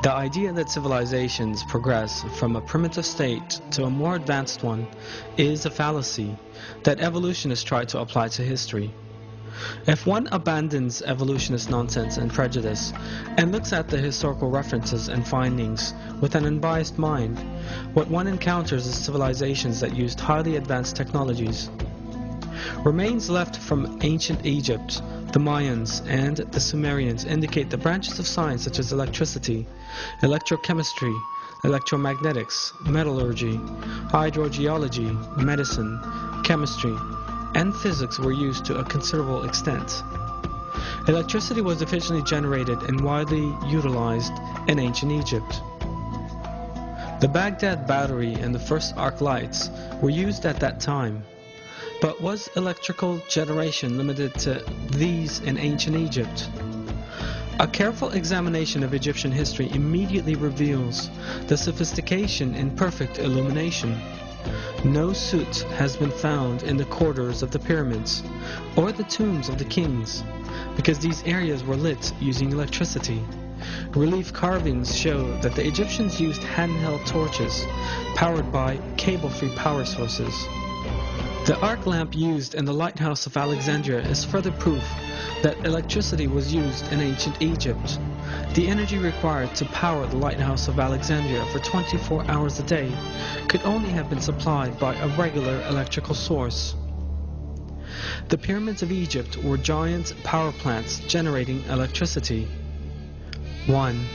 The idea that civilizations progress from a primitive state to a more advanced one is a fallacy that evolutionists try to apply to history. If one abandons evolutionist nonsense and prejudice and looks at the historical references and findings with an unbiased mind, what one encounters is civilizations that used highly advanced technologies. Remains left from ancient Egypt, the Mayans, and the Sumerians indicate the branches of science such as electricity, electrochemistry, electromagnetics, metallurgy, hydrogeology, medicine, chemistry, and physics were used to a considerable extent. Electricity was efficiently generated and widely utilized in ancient Egypt. The Baghdad battery and the first arc lights were used at that time. But was electrical generation limited to these in ancient Egypt? A careful examination of Egyptian history immediately reveals the sophistication in perfect illumination. No soot has been found in the corridors of the pyramids or the tombs of the kings, because these areas were lit using electricity. Relief carvings show that the Egyptians used handheld torches powered by cable-free power sources. The arc lamp used in the lighthouse of Alexandria is further proof that electricity was used in ancient Egypt. The energy required to power the lighthouse of Alexandria for 24 hours a day could only have been supplied by a regular electrical source. The pyramids of Egypt were giant power plants generating electricity. 1.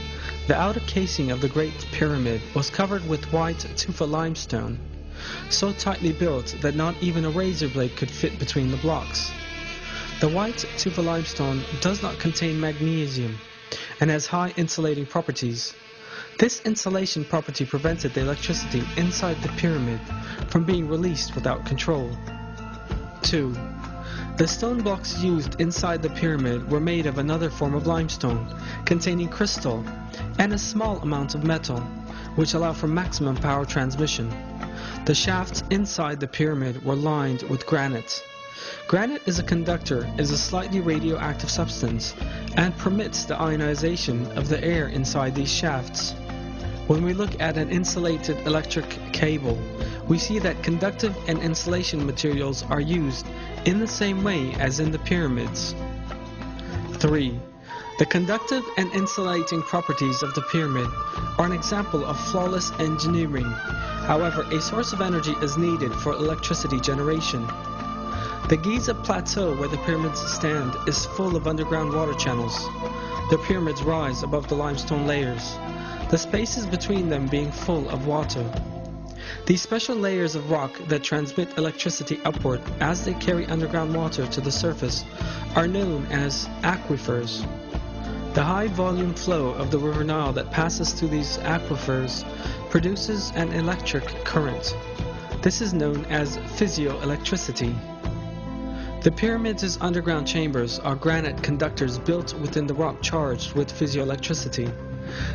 The outer casing of the Great Pyramid was covered with white tufa limestone, so tightly built that not even a razor blade could fit between the blocks. The white tufa limestone does not contain magnesium and has high insulating properties. This insulation property prevented the electricity inside the pyramid from being released without control. 2. The stone blocks used inside the pyramid were made of another form of limestone, containing crystal and a small amount of metal, which allow for maximum power transmission. The shafts inside the pyramid were lined with granite. Granite is a slightly radioactive substance and permits the ionization of the air inside these shafts. When we look at an insulated electric cable, we see that conductive and insulation materials are used in the same way as in the pyramids. 3. The conductive and insulating properties of the pyramid are an example of flawless engineering. However, a source of energy is needed for electricity generation. The Giza plateau where the pyramids stand is full of underground water channels. The pyramids rise above the limestone layers, the spaces between them being full of water. These special layers of rock that transmit electricity upward as they carry underground water to the surface are known as aquifers. The high volume flow of the River Nile that passes through these aquifers produces an electric current. This is known as physioelectricity. The pyramid's underground chambers are granite conductors built within the rock charged with physioelectricity.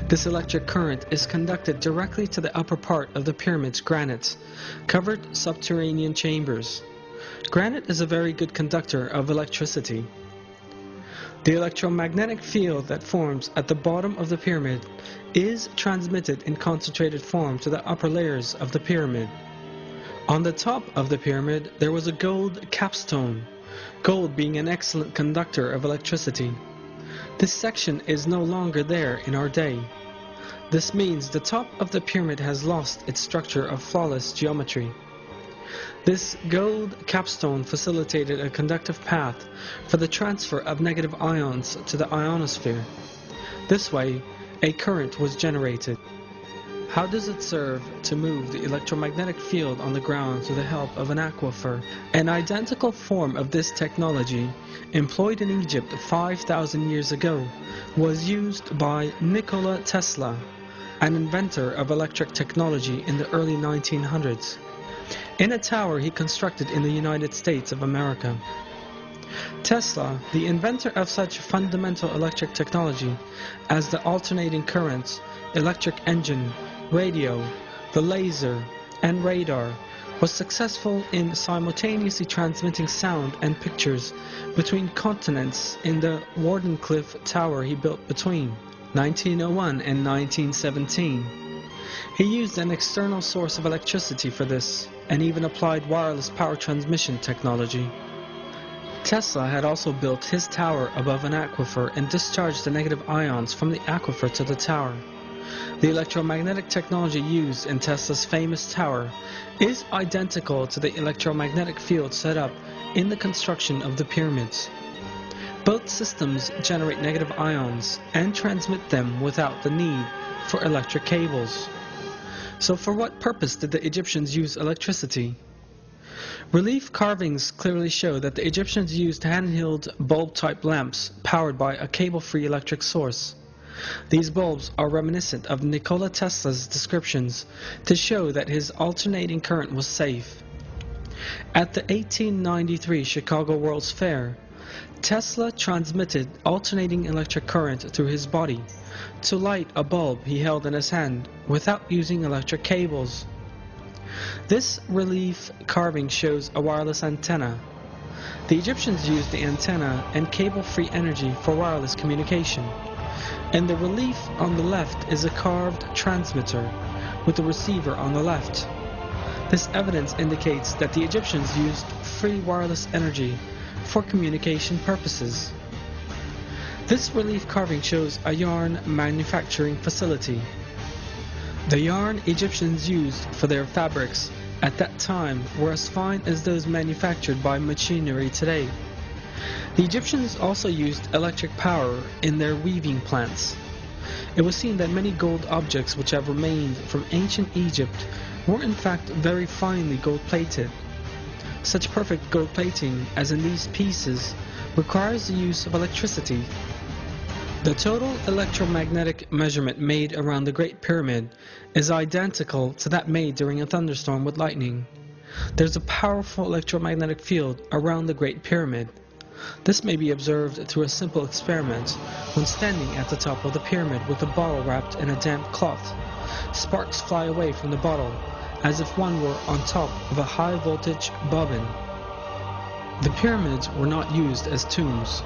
This electric current is conducted directly to the upper part of the pyramid's granite, covered subterranean chambers. Granite is a very good conductor of electricity. The electromagnetic field that forms at the bottom of the pyramid is transmitted in concentrated form to the upper layers of the pyramid. On the top of the pyramid there was a gold capstone, gold being an excellent conductor of electricity. This section is no longer there in our day. This means the top of the pyramid has lost its structure of flawless geometry. This gold capstone facilitated a conductive path for the transfer of negative ions to the ionosphere. This way, a current was generated. How does it serve to move the electromagnetic field on the ground through the help of an aquifer? An identical form of this technology, employed in Egypt 5,000 years ago, was used by Nikola Tesla, an inventor of electric technology in the early 1900s, in a tower he constructed in the United States of America. Tesla, the inventor of such fundamental electric technology as the alternating current, electric engine, radio, the laser, and radar, was successful in simultaneously transmitting sound and pictures between continents in the Wardenclyffe Tower he built between. 1901 and 1917. He used an external source of electricity for this, and even applied wireless power transmission technology. Tesla had also built his tower above an aquifer and discharged the negative ions from the aquifer to the tower. The electromagnetic technology used in Tesla's famous tower is identical to the electromagnetic field set up in the construction of the pyramids. Both systems generate negative ions and transmit them without the need for electric cables. So for what purpose did the Egyptians use electricity? Relief carvings clearly show that the Egyptians used handheld bulb-type lamps powered by a cable-free electric source. These bulbs are reminiscent of Nikola Tesla's descriptions to show that his alternating current was safe. At the 1893 Chicago World's Fair, Tesla transmitted alternating electric current through his body to light a bulb he held in his hand without using electric cables. This relief carving shows a wireless antenna. The Egyptians used the antenna and cable-free energy for wireless communication. And the relief on the left is a carved transmitter with the receiver on the left. This evidence indicates that the Egyptians used free wireless energy for communication purposes. This relief carving shows a yarn manufacturing facility. The yarn Egyptians used for their fabrics at that time were as fine as those manufactured by machinery today. The Egyptians also used electric power in their weaving plants. It was seen that many gold objects which have remained from ancient Egypt were in fact very finely gold-plated. Such perfect gold plating as in these pieces requires the use of electricity. The total electromagnetic measurement made around the Great Pyramid is identical to that made during a thunderstorm with lightning. There's a powerful electromagnetic field around the Great Pyramid. This may be observed through a simple experiment when standing at the top of the pyramid with a bottle wrapped in a damp cloth. Sparks fly away from the bottle as if one were on top of a high-voltage bobbin. The pyramids were not used as tombs.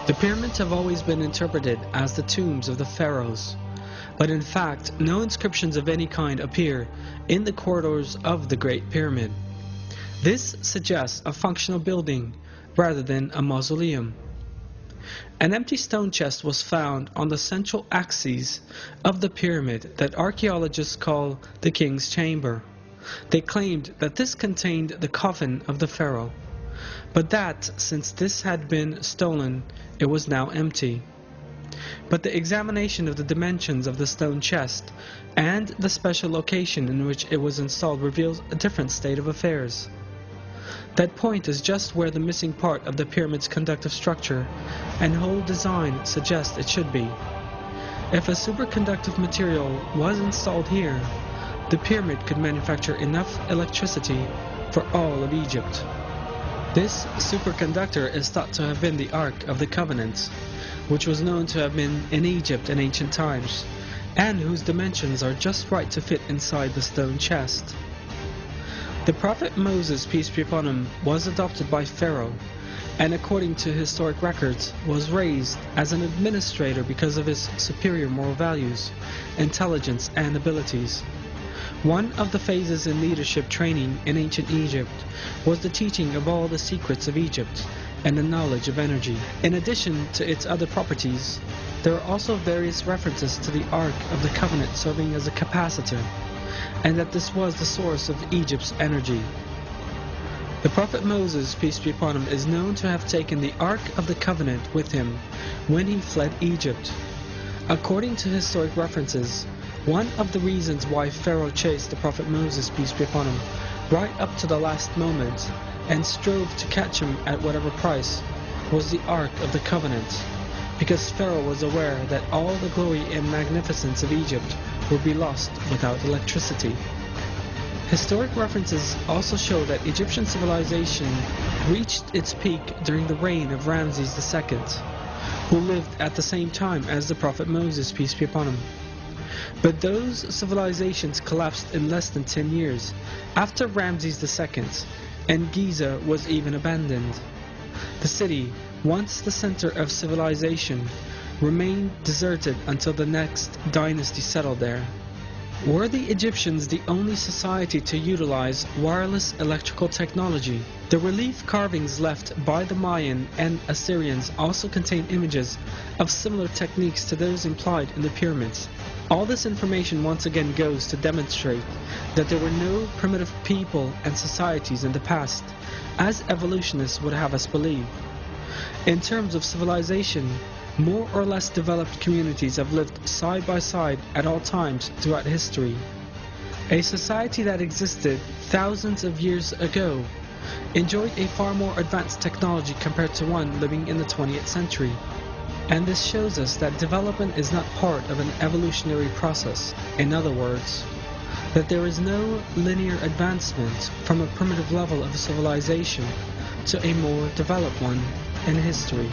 The pyramids have always been interpreted as the tombs of the pharaohs, but in fact no inscriptions of any kind appear in the corridors of the Great Pyramid. This suggests a functional building rather than a mausoleum. An empty stone chest was found on the central axis of the pyramid that archaeologists call the King's Chamber. They claimed that this contained the coffin of the pharaoh, but that since this had been stolen, it was now empty. But the examination of the dimensions of the stone chest and the special location in which it was installed reveals a different state of affairs. That point is just where the missing part of the pyramid's conductive structure and whole design suggests it should be. If a superconductive material was installed here, the pyramid could manufacture enough electricity for all of Egypt. This superconductor is thought to have been the Ark of the Covenant, which was known to have been in Egypt in ancient times, and whose dimensions are just right to fit inside the stone chest. The prophet Moses, peace be upon him, was adopted by Pharaoh, and according to historic records, was raised as an administrator because of his superior moral values, intelligence, and abilities. One of the phases in leadership training in ancient Egypt was the teaching of all the secrets of Egypt and the knowledge of energy. In addition to its other properties, there are also various references to the Ark of the Covenant serving as a capacitor, and that this was the source of Egypt's energy. The prophet Moses, peace be upon him, is known to have taken the Ark of the Covenant with him when he fled Egypt. According to historic references, one of the reasons why Pharaoh chased the prophet Moses, peace be upon him, right up to the last moment, and strove to catch him at whatever price, was the Ark of the Covenant, because Pharaoh was aware that all the glory and magnificence of Egypt would be lost without electricity. Historic references also show that Egyptian civilization reached its peak during the reign of Ramses II, who lived at the same time as the prophet Moses, peace be upon him. But those civilizations collapsed in less than 10 years after Ramses II, and Giza was even abandoned. The city, once the center of civilization, remained deserted until the next dynasty settled there. Were the Egyptians the only society to utilize wireless electrical technology? The relief carvings left by the Mayan and Assyrians also contain images of similar techniques to those implied in the pyramids. All this information once again goes to demonstrate that there were no primitive people and societies in the past, as evolutionists would have us believe. In terms of civilization, more or less developed communities have lived side by side at all times throughout history. A society that existed thousands of years ago enjoyed a far more advanced technology compared to one living in the 20th century. And this shows us that development is not part of an evolutionary process. In other words, that there is no linear advancement from a primitive level of civilization to a more developed one in history.